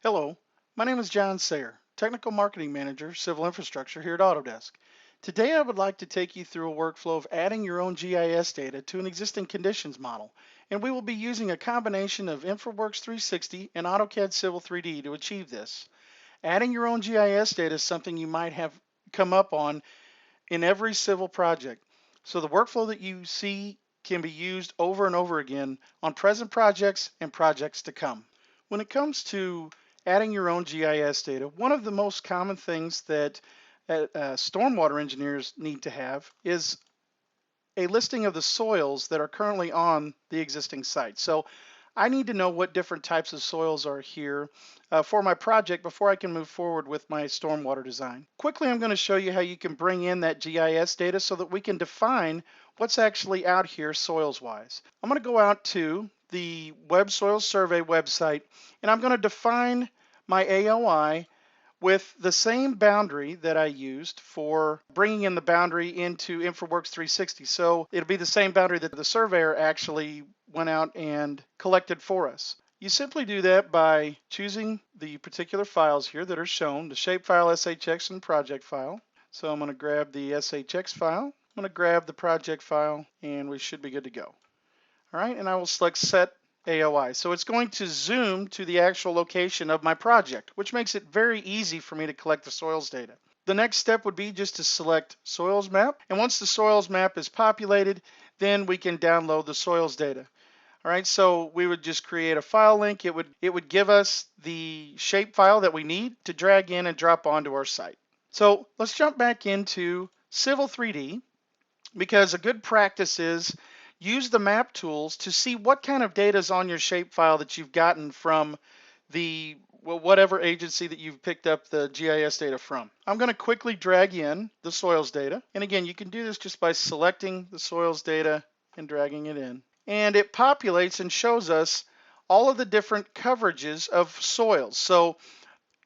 Hello, my name is John Sayer, Technical Marketing Manager, Civil Infrastructure here at Autodesk. Today I would like to take you through a workflow of adding your own GIS data to an existing conditions model, and we will be using a combination of InfraWorks 360 and AutoCAD Civil 3D to achieve this. Adding your own GIS data is something you might have come up on in every civil project, so the workflow that you see can be used over and over again on present projects and projects to come. When it comes to adding your own GIS data, one of the most common things that stormwater engineers need to have is a listing of the soils that are currently on the existing site. So I need to know what different types of soils are here for my project before I can move forward with my stormwater design. Quickly, I'm going to show you how you can bring in that GIS data so that we can define what's actually out here soils wise. I'm going to go out to the Web Soil Survey website, and I'm going to define my AOI with the same boundary that I used for bringing in the boundary into InfraWorks 360. So it'll be the same boundary that the surveyor actually went out and collected for us. You simply do that by choosing the particular files here that are shown, the shapefile, SHX, and project file. So I'm going to grab the SHX file, I'm going to grab the project file, and we should be good to go. All right, and I will select Set AOI. So it's going to zoom to the actual location of my project, which makes it very easy for me to collect the soils data. The next step would be just to select Soils Map. And once the soils map is populated, then we can download the soils data. All right, so we would just create a file link. It would give us the shape file that we need to drag in and drop onto our site. So let's jump back into Civil 3D, because a good practice is use the map tools to see what kind of data is on your shapefile that you've gotten from the whatever agency that you've picked up the GIS data from. I'm going to quickly drag in the soils data. And again, you can do this just by selecting the soils data and dragging it in. And it populates and shows us all of the different coverages of soils. So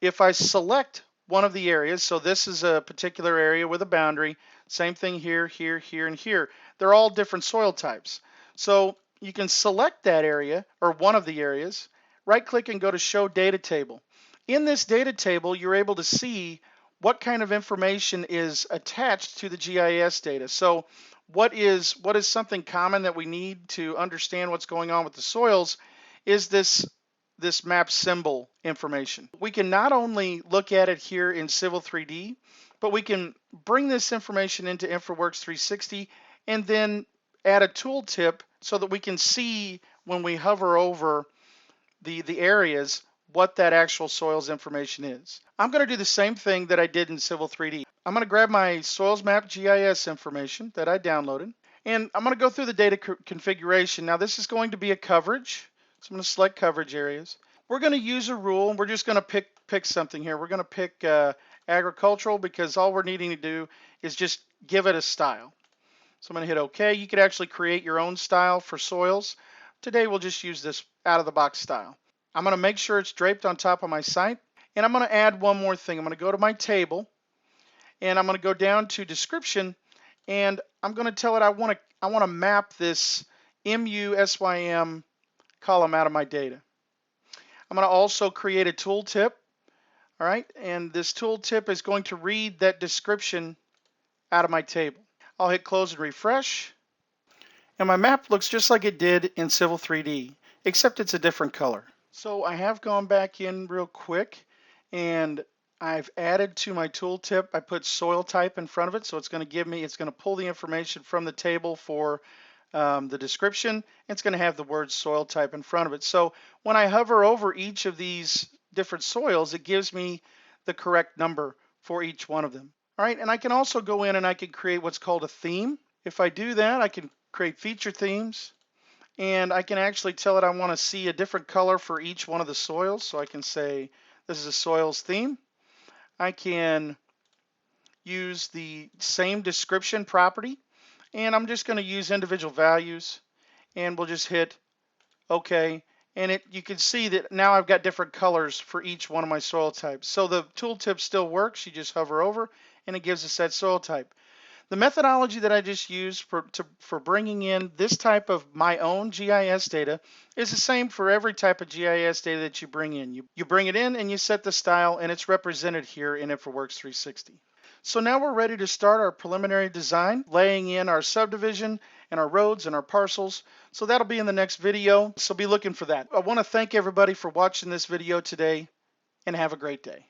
if I select one of the areas, so this is a particular area with a boundary, same thing here, here, here, and here. They're all different soil types. So you can select that area or one of the areas, right click and go to Show Data Table. In this data table, you're able to see what kind of information is attached to the GIS data. So what is something common that we need to understand what's going on with the soils is this map symbol information. We can not only look at it here in Civil 3D, but we can bring this information into InfraWorks 360 and then add a tooltip so that we can see when we hover over the areas what that actual soils information is. I'm going to do the same thing that I did in Civil 3D. I'm going to grab my soils map GIS information that I downloaded, and I'm going to go through the data configuration. Now this is going to be a coverage. So I'm going to select coverage areas. We're going to use a rule, and we're just going to pick something here. We're going to pick agricultural, because all we're needing to do is just give it a style. So I'm going to hit OK. You could actually create your own style for soils. Today we'll just use this out of the box style. I'm going to make sure it's draped on top of my site, and I'm going to add one more thing. I'm going to go to my table, and I'm going to go down to description, and I'm going to tell it I want to map this MUSYM column out of my data. I'm going to also create a tooltip, all right, and this tooltip is going to read that description out of my table. I'll hit close and refresh, and my map looks just like it did in Civil 3D, except it's a different color. So I have gone back in real quick, and I've added to my tooltip, I put soil type in front of it, so it's going to pull the information from the table for the description. It's going to have the word soil type in front of it. So when I hover over each of these different soils, it gives me the correct number for each one of them. All right, and I can also go in and I can create what's called a theme. If I do that, I can create feature themes, and I can actually tell it I want to see a different color for each one of the soils. So I can say this is a soils theme. I can use the same description property, and I'm just going to use individual values, and we'll just hit OK. And you can see that now I've got different colors for each one of my soil types. So the tooltip still works. You just hover over and it gives us that soil type. The methodology that I just used for bringing in this type of my own GIS data is the same for every type of GIS data that you bring in. You bring it in and you set the style, and it's represented here in InfoWorks 360. So now we're ready to start our preliminary design, laying in our subdivision and our roads and our parcels. So that'll be in the next video, so be looking for that. I want to thank everybody for watching this video today, and have a great day.